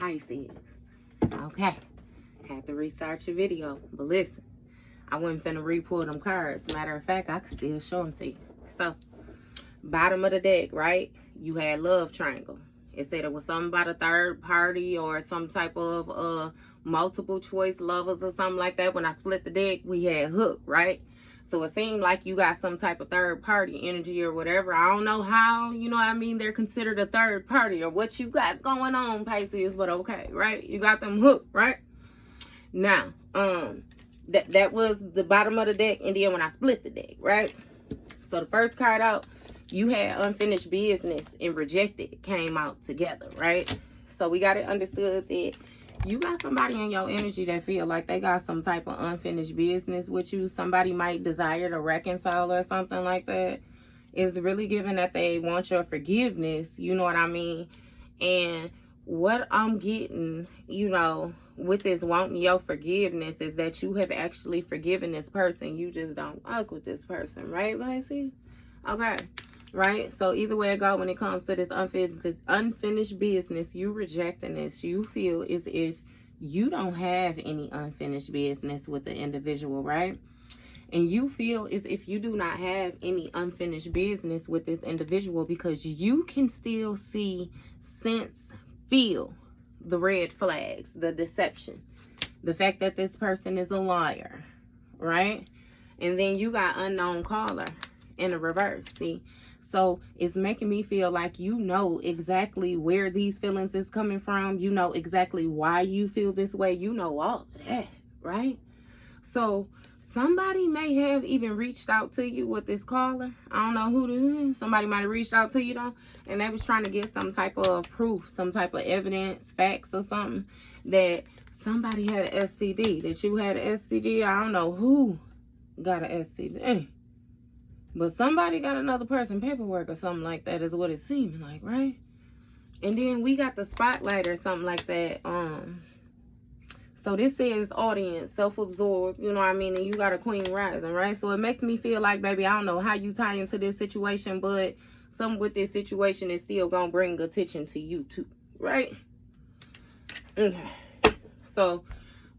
Pisces. Okay. Had to restart your video. But listen, I wasn't finna re-pull them cards. Matter of fact, I could still show them to you. So, bottom of the deck, right? You had love triangle. It said it was something about a third party or some type of multiple choice lovers or something like that. When I split the deck, we had hook, right? So it seemed like you got some type of third party energy or whatever. I don't know how, you know what I mean, they're considered a third party or what you got going on, Pisces, but okay, right? You got them hooked, right? Now, that was the bottom of the deck, and then when I split the deck, right? So the first card out, you had unfinished business and rejected came out together, right? So we got it understood that you got somebody in your energy that feel like they got some type of unfinished business with you. Somebody might desire to reconcile or something like that. It's really given that they want your forgiveness, you know what I mean? And what I'm getting, you know, with this wanting your forgiveness is that you have actually forgiven this person. You just don't fuck with this person, right, Lacey? Okay, right? So either way it go, when it comes to this unfinished business, you rejecting this. You feel as if you don't have any unfinished business with the individual, right? And you feel as if you do not have any unfinished business with this individual because you can still see, sense, feel the red flags, the deception, the fact that this person is a liar, right? And then you got unknown caller in the reverse, see? So it's making me feel like you know exactly where these feelings is coming from. You know exactly why you feel this way. You know all of that, right? So somebody may have even reached out to you with this caller. I don't know who it is. Somebody might have reached out to you though, and they was trying to get some type of proof, some type of evidence, facts or something that somebody had an STD, that you had an STD. I don't know who got an STD, but somebody got another person paperwork or something like that is what it seemed like, right? And then we got the spotlight or something like that. So this says audience, self-absorbed, you know what I mean? And you got a queen rising, right? So it makes me feel like, baby, I don't know how you tie into this situation, but something with this situation is still going to bring attention to you too, right? Okay. So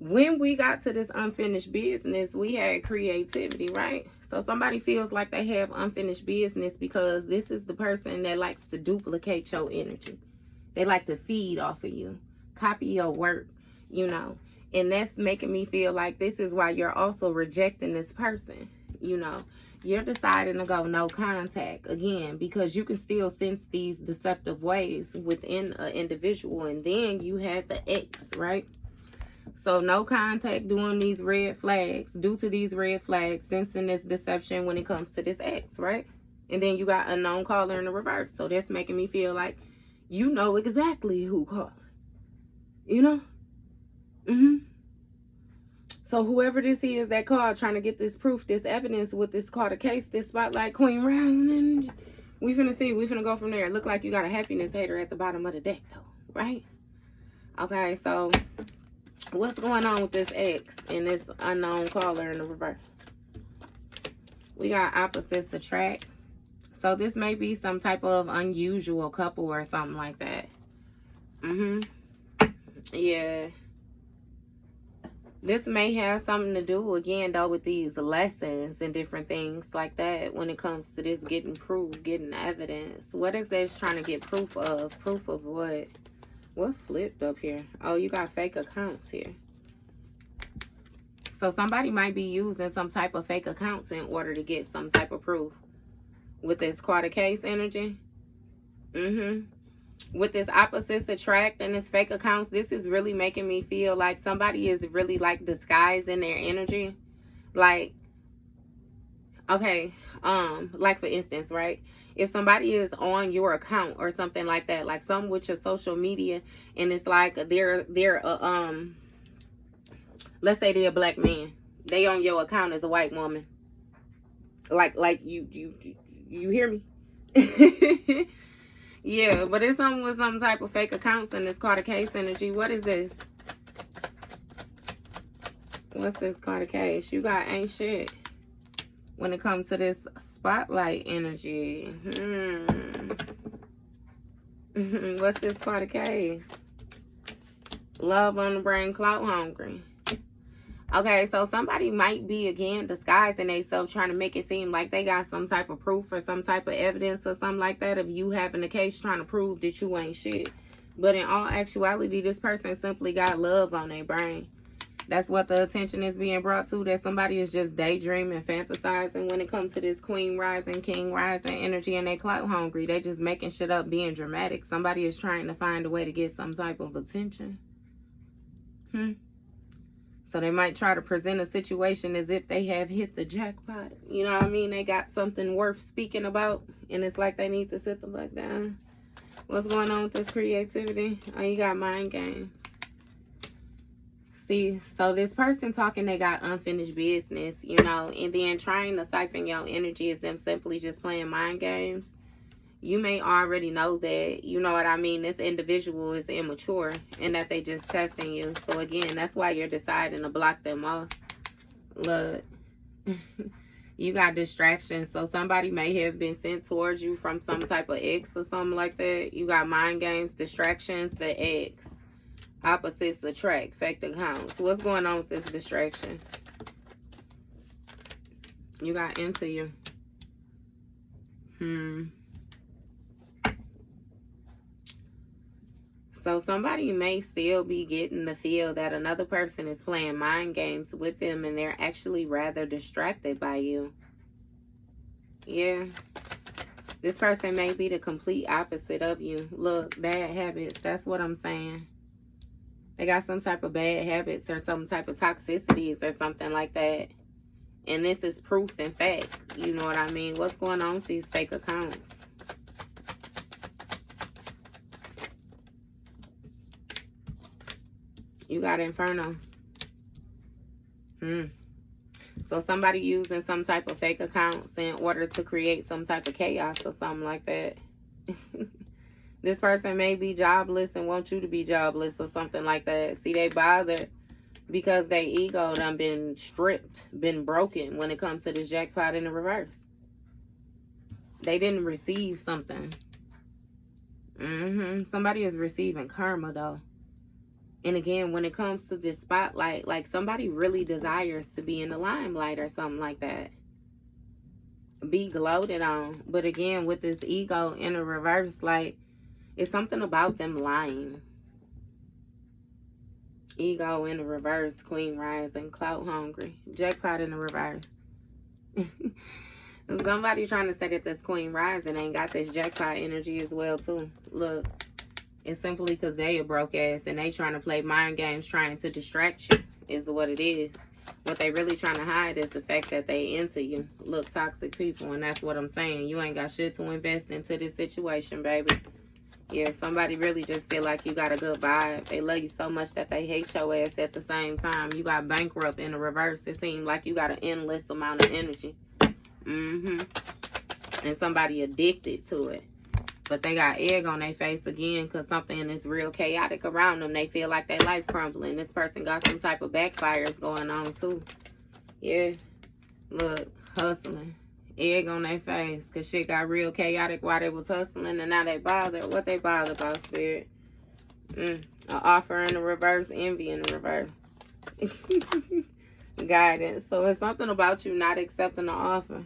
when we got to this unfinished business, we had creativity, right? So somebody feels like they have unfinished business because this is the person that likes to duplicate your energy. They like to feed off of you, copy your work, you know. And that's making me feel like this is why you're also rejecting this person, you know. You're deciding to go no contact, again, because you can still sense these deceptive ways within an individual. And then you had the X, right? So no contact, doing these red flags, due to these red flags, sensing this deception when it comes to this X, right? And then you got unknown caller in the reverse. So that's making me feel like you know exactly who called, you know? So whoever this is that called, trying to get this proof, this evidence with this call to case, this spotlight queen rising, we finna see, we finna go from there. It look like you got a happiness hater at the bottom of the deck though, right? Okay, so what's going on with this X and this unknown caller in the reverse? We got opposites attract. So this may be some type of unusual couple or something like that. Yeah. This may have something to do, again, though, with these lessons and different things like that when it comes to this getting proof, getting evidence. What is this trying to get proof of? Proof of what? What flipped up here? Oh, you got fake accounts here. So somebody might be using some type of fake accounts in order to get some type of proof. With this quarter case energy. With this opposites attract and this fake accounts, this is really making me feel like somebody is really like disguising their energy. Like, okay, like for instance, right? If somebody is on your account or something like that, like some with your social media, and it's like they're let's say they're a black man, they on your account as a white woman. Like you hear me? Yeah, but it's something with some type of fake accounts in this card of case energy. What is this? What's this card of case? You got ain't shit when it comes to this spotlight energy. What's this card of case? Love on the brain, clout hungry. Okay, so somebody might be, again, disguising themselves, trying to make it seem like they got some type of proof or some type of evidence or something like that of you having a case, trying to prove that you ain't shit. But in all actuality, this person simply got love on their brain. That's what the attention is being brought to, that somebody is just daydreaming, fantasizing when it comes to this queen rising, king rising energy, and they clout hungry. They just making shit up, being dramatic. Somebody is trying to find a way to get some type of attention. So they might try to present a situation as if they have hit the jackpot. You know what I mean? They got something worth speaking about, and it's like they need to sit the fuck down. What's going on with this creativity? Oh, you got mind games. See, so this person talking, they got unfinished business, you know, and then trying to siphon your energy is them simply just playing mind games. You may already know that, you know what I mean, this individual is immature and that they just testing you. So again, that's why you're deciding to block them off. Look, you got distractions. So somebody may have been sent towards you from some type of ex or something like that. You got mind games, distractions, the ex. Opposites attract, fake accounts. What's going on with this distraction? You got into you. So somebody may still be getting the feel that another person is playing mind games with them and they're actually rather distracted by you. Yeah. This person may be the complete opposite of you. Look, bad habits, that's what I'm saying. They got some type of bad habits or some type of toxicities or something like that. And this is proof and fact. You know what I mean? What's going on with these fake accounts? You got Inferno. So somebody using some type of fake accounts in order to create some type of chaos or something like that. This person may be jobless and want you to be jobless or something like that. See, they bothered because their ego done been stripped, been broken when it comes to this jackpot in the reverse. They didn't receive something. Somebody is receiving karma, though. And again, when it comes to this spotlight, like somebody really desires to be in the limelight or something like that. Be gloated on. But again, with this ego in the reverse, like, it's something about them lying. Ego in the reverse, queen rising, clout hungry, jackpot in the reverse. Somebody trying to say that this queen rising ain't got this jackpot energy as well too. Look, it's simply because they a broke ass and they trying to play mind games, trying to distract you is what it is. What they really trying to hide is the fact that they into you. Look, toxic people, and that's what I'm saying. You ain't got shit to invest into this situation, baby. Yeah, somebody really just feel like you got a good vibe. They love you so much that they hate your ass at the same time. You got bankrupt in the reverse. It seems like you got an endless amount of energy. And somebody addicted to it. But they got egg on their face again because something is real chaotic around them. They feel like their life crumbling. This person got some type of backfires going on too. Yeah. Look, hustling. Egg on their face because shit got real chaotic while they was hustling, and now they bothered. What they bothered about, spirit? An offer in the reverse, envy in the reverse. Guidance. So it's something about you not accepting the offer.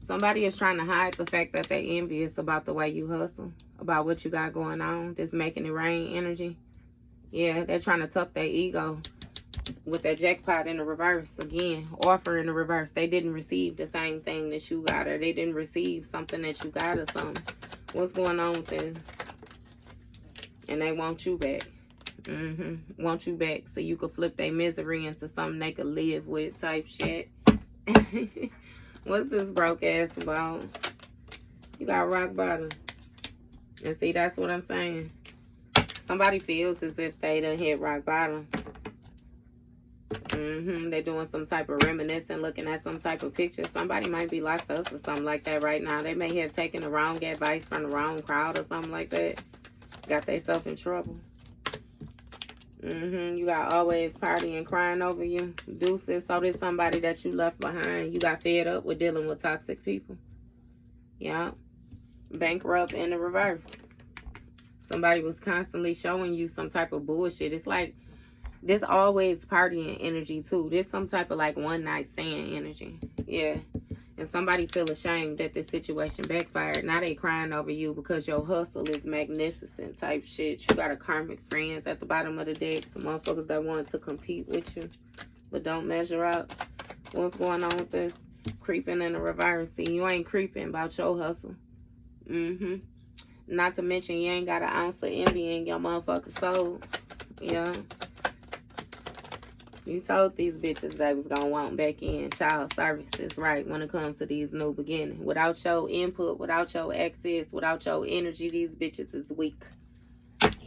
Somebody is trying to hide the fact that they're envious about the way you hustle, about what you got going on, this making it rain energy. Yeah, they're trying to tuck their ego with that jackpot in the reverse. Again, offer in the reverse. They didn't receive the same thing that you got, or they didn't receive something that you got or something. What's going on with this? And they want you back. Want you back so you could flip their misery into something they could live with type shit. What's this broke ass about? You got rock bottom. And see, that's what I'm saying. Somebody feels as if they done hit rock bottom. They're doing some type of reminiscing, looking at some type of picture. Somebody might be locked up or something like that right now. They may have taken the wrong advice from the wrong crowd or something like that. Got themselves in trouble. You got always partying, crying over you. Deuces. So there's somebody that you left behind. You got fed up with dealing with toxic people. Yeah. Bankrupt in the reverse. Somebody was constantly showing you some type of bullshit. It's like this always partying energy too. This some type of like one night stand energy. Yeah. And somebody feel ashamed that this situation backfired. Now they crying over you because your hustle is magnificent type shit. You got a karmic friends at the bottom of the deck. Some motherfuckers that want to compete with you but don't measure up. What's going on with this? Creeping in the reverse. See, you ain't creeping about your hustle. Not to mention you ain't got an ounce of envy in your motherfucking soul. Yeah. You told these bitches they was gonna want back in child services, right, when it comes to these new beginnings. Without your input, without your access, without your energy, these bitches is weak.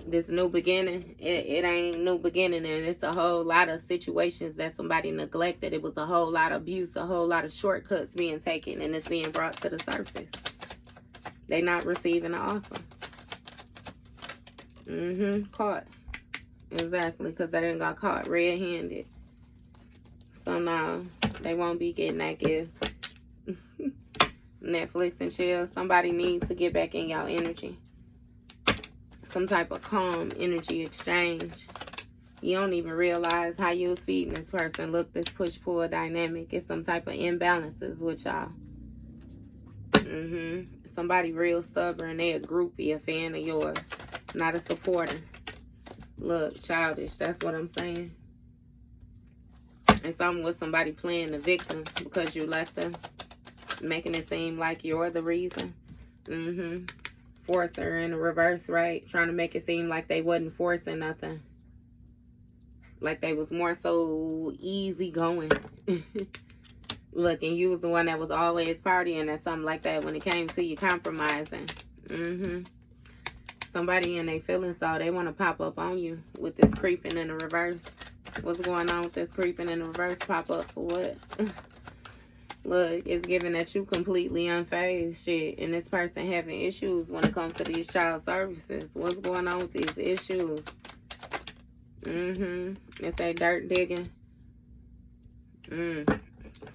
This new beginning, it ain't new beginning, and it's a whole lot of situations that somebody neglected. It was a whole lot of abuse, a whole lot of shortcuts being taken, and it's being brought to the surface. They not receiving the offer. Caught. Exactly, because they done got caught red-handed. So now, they won't be getting that gift. Netflix and chill. Somebody needs to get back in y'all energy. Some type of calm energy exchange. You don't even realize how you was feeding this person. Look, this push-pull dynamic. It's some type of imbalances with y'all. Somebody real stubborn. They a groupie, a fan of yours. Not a supporter. Look, childish. That's what I'm saying. And something with somebody playing the victim because you left them. Making it seem like you're the reason. Forcer in the reverse, right? Trying to make it seem like they wasn't forcing nothing. Like they was more so easy going. Look, and you was the one that was always partying or something like that when it came to you compromising. Somebody in their feelings, so they want to pop up on you with this creeping in the reverse. What's going on with this creeping in the reverse? Pop up for what? Look, it's giving that you completely unfazed shit. And this person having issues when it comes to these child services. What's going on with these issues? It's a dirt digging.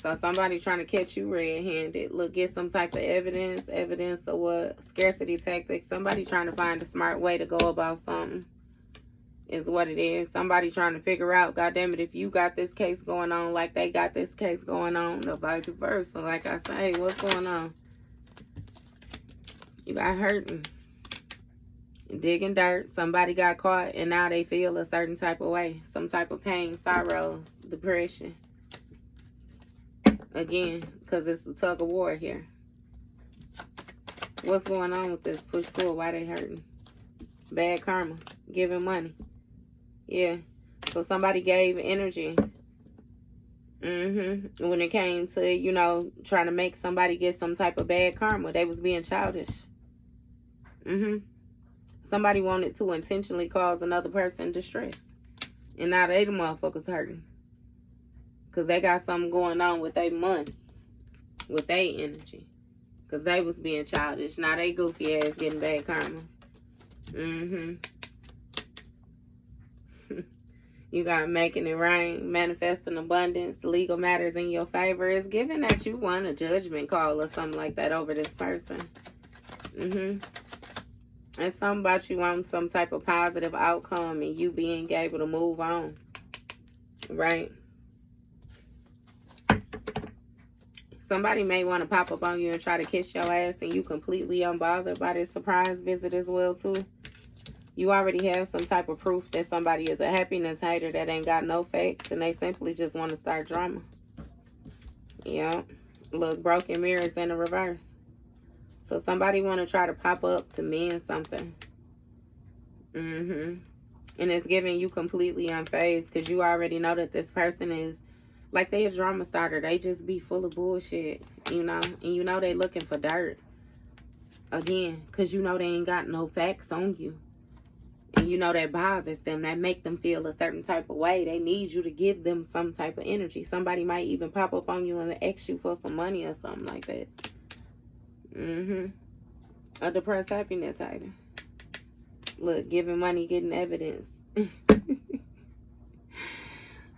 So somebody trying to catch you red-handed. Look, get some type of evidence. Evidence of what? Scarcity tactics. Somebody trying to find a smart way to go about something. Is what it is. Somebody trying to figure out, goddamn it, if you got this case going on like they got this case going on, or vice versa. Like I say, what's going on? You got hurting. Digging dirt. Somebody got caught and now they feel a certain type of way. Some type of pain, sorrow, depression. Again, because it's a tug of war here. What's going on with this push-pull? Why they hurting? Bad karma. Giving money. Yeah. So somebody gave energy. When it came to, you know, trying to make somebody get some type of bad karma. They was being childish. Somebody wanted to intentionally cause another person distress. And now they the motherfuckers hurting. Because they got something going on with their money. With their energy. Because they was being childish. Now they goofy ass getting bad karma. You got making it rain, manifesting abundance, legal matters in your favor. It's given that you won a judgment call or something like that over this person. And something about you wanting some type of positive outcome and you being able to move on. Right? Somebody may want to pop up on you and try to kiss your ass and you completely unbothered by this surprise visit as well too. You already have some type of proof that somebody is a happiness hater that ain't got no facts and they simply just want to start drama. Yeah. Look, broken mirrors in the reverse. So somebody want to try to pop up to mend something. And it's giving you completely unfazed because you already know that this person is like they a drama starter. They just be full of bullshit, you know. And you know they looking for dirt. Again, because you know they ain't got no facts on you. And you know that bothers them. That make them feel a certain type of way. They need you to give them some type of energy. Somebody might even pop up on you and ask you for some money or something like that. A depressed happiness item. Look, giving money, getting evidence.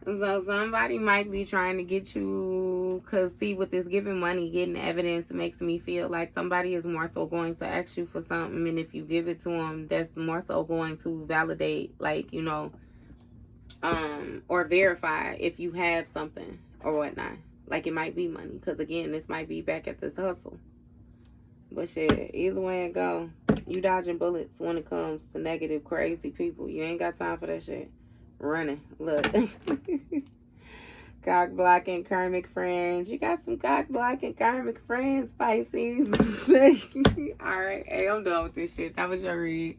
So somebody might be trying to get you, because see, with this giving money, getting evidence, it makes me feel like somebody is more so going to ask you for something, and if you give it to them, that's more so going to validate, like, you know, or verify if you have something or whatnot. Like, it might be money, because again, this might be back at this hustle. But shit, either way it go, you dodging bullets when it comes to negative, crazy people. You ain't got time for that shit. Running. Look. Cock blocking karmic friends. You got some cock blocking karmic friends, Pisces. Alright. Hey, I'm done with this shit. That was your read.